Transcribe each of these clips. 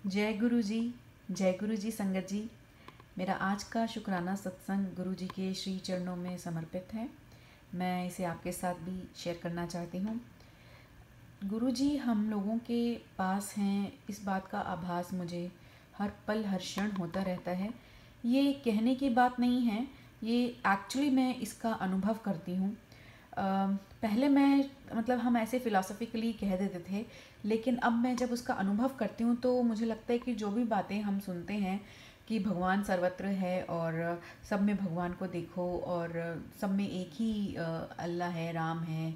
जय गुरु जी संगत जी। मेरा आज का शुक्राना सत्संग गुरु जी के श्री चरणों में समर्पित है। मैं इसे आपके साथ भी शेयर करना चाहती हूँ। गुरु जी हम लोगों के पास हैं, इस बात का आभास मुझे हर पल हर क्षण होता रहता है। ये कहने की बात नहीं है, ये एक्चुअली मैं इसका अनुभव करती हूँ। पहले मैं मतलब हम ऐसे फ़िलासफ़िकली कह देते थे, लेकिन अब मैं जब उसका अनुभव करती हूँ तो मुझे लगता है कि जो भी बातें हम सुनते हैं कि भगवान सर्वत्र है और सब में भगवान को देखो और सब में एक ही अल्लाह है, राम है,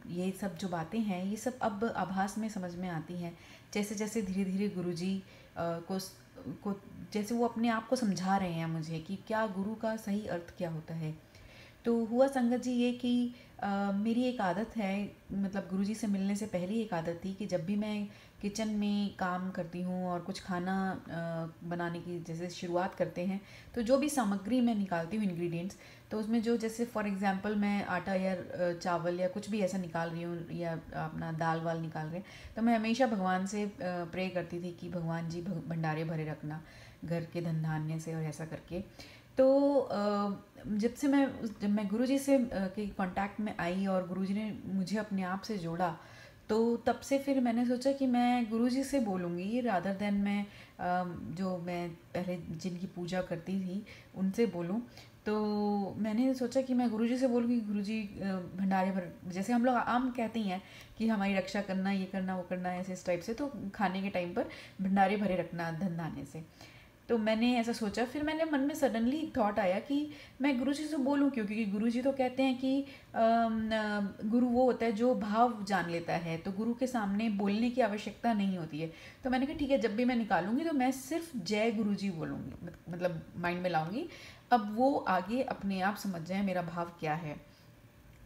ये सब जो बातें हैं ये सब अब आभास में समझ में आती हैं। जैसे जैसे धीरे धीरे गुरुजी को जैसे वो अपने आप को समझा रहे हैं मुझे कि क्या गुरु का सही अर्थ क्या होता है। तो हुआ संगत जी ये कि मेरी एक आदत है, मतलब गुरुजी से मिलने से पहले एक आदत थी कि जब भी मैं किचन में काम करती हूँ और कुछ खाना बनाने की जैसे शुरुआत करते हैं, तो जो भी सामग्री मैं निकालती हूँ इंग्रेडिएंट्स, तो उसमें जो जैसे फॉर एग्जांपल मैं आटा या चावल या कुछ भी ऐसा निकाल रही हूँ या अपना दाल वाल निकाल रहे हैं, तो मैं हमेशा भगवान से प्रे करती थी कि भगवान जी भंडारे भरे रखना घर के धन धान्य से और ऐसा करके। तो जब मैं गुरुजी से के कांटेक्ट में आई और गुरुजी ने मुझे अपने आप से जोड़ा, तो तब से फिर मैंने सोचा कि मैं गुरुजी से बोलूँगी रादर देन मैं जो मैं पहले जिनकी पूजा करती थी उनसे बोलूँ। तो मैंने सोचा कि मैं गुरुजी से बोलूँगी, गुरुजी भंडारे भर, जैसे हम लोग आम कहते ही हैं कि हमारी रक्षा करना, ये करना, वो करना, ऐसे इस टाइप से, तो खाने के टाइम पर भंडारे भरे रखना धन धान्य से। तो मैंने ऐसा सोचा, फिर मैंने मन में सडनली थॉट आया कि मैं गुरुजी से बोलूं क्यों, क्योंकि गुरुजी तो कहते हैं कि गुरु वो होता है जो भाव जान लेता है, तो गुरु के सामने बोलने की आवश्यकता नहीं होती है। तो मैंने कहा ठीक है, जब भी मैं निकालूंगी तो मैं सिर्फ जय गुरुजी बोलूँगी, मतलब माइंड में लाऊंगी। अब वो आगे अपने आप समझ जाए मेरा भाव क्या है।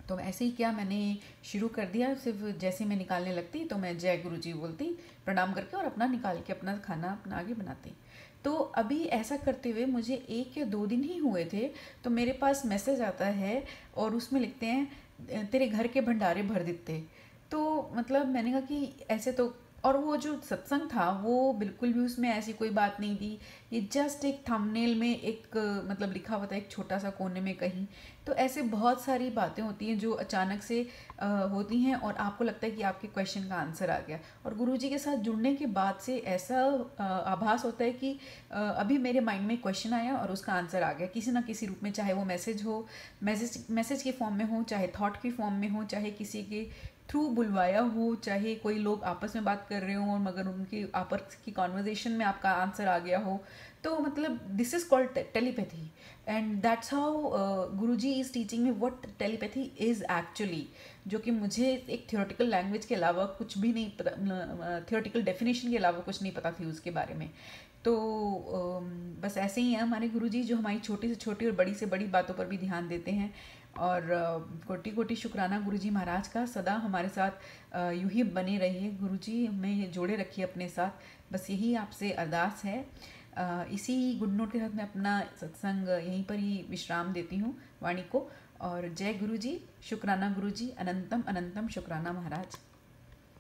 तो ऐसे ही क्या मैंने शुरू कर दिया, सिर्फ जैसे मैं निकालने लगती तो मैं जय गुरु जी बोलती, प्रणाम करके और अपना निकाल के अपना खाना अपना आगे बनाती। तो अभी ऐसा करते हुए मुझे 1 या 2 दिन ही हुए थे, तो मेरे पास मैसेज आता है और उसमें लिखते हैं तेरे घर के भंडारे भर देते। तो मतलब मैंने कहा कि ऐसे तो, और वो जो सत्संग था वो बिल्कुल भी उसमें ऐसी कोई बात नहीं थी। ये जस्ट एक थंबनेल में एक मतलब लिखा हुआ था एक छोटा सा कोने में कहीं। तो ऐसे बहुत सारी बातें होती हैं जो अचानक से होती हैं और आपको लगता है कि आपके क्वेश्चन का आंसर आ गया, और गुरुजी के साथ जुड़ने के बाद से ऐसा आभास होता है कि अभी मेरे माइंड में क्वेश्चन आया और उसका आंसर आ गया किसी ना किसी रूप में, चाहे वो मैसेज हो, मैसेज के फॉर्म में हो, चाहे थॉट की फॉर्म में हो, चाहे किसी के थ्रू बुलवाया हो, चाहे कोई लोग आपस में बात कर रहे हो और मगर उनकी आपस की कॉन्वर्जेशन में आपका आंसर आ गया हो। तो मतलब this is called telepathy, and that's how Guruji is teaching me what telepathy is actually, जो कि मुझे एक थियोरेटिकल लैंग्वेज के अलावा कुछ भी नहीं पता, थियोरेटिकल डेफिनेशन के अलावा कुछ नहीं पता थी उसके बारे में। तो बस ऐसे ही हैं हमारे गुरुजी, जो हमारी छोटी से छोटी और बड़ी से बड़ी बातों पर भी ध्यान देते हैं। और कोटि कोटि शुक्राना गुरुजी महाराज का, सदा हमारे साथ यूं ही बने रहिए गुरुजी, हमें जोड़े रखिए अपने साथ, बस यही आपसे अरदास है। इसी गुड नोट के साथ मैं अपना सत्संग यहीं पर ही विश्राम देती हूँ वाणी को। और जय गुरुजी, शुक्राना गुरुजी, अनंतम अनंतम शुक्राना महाराज।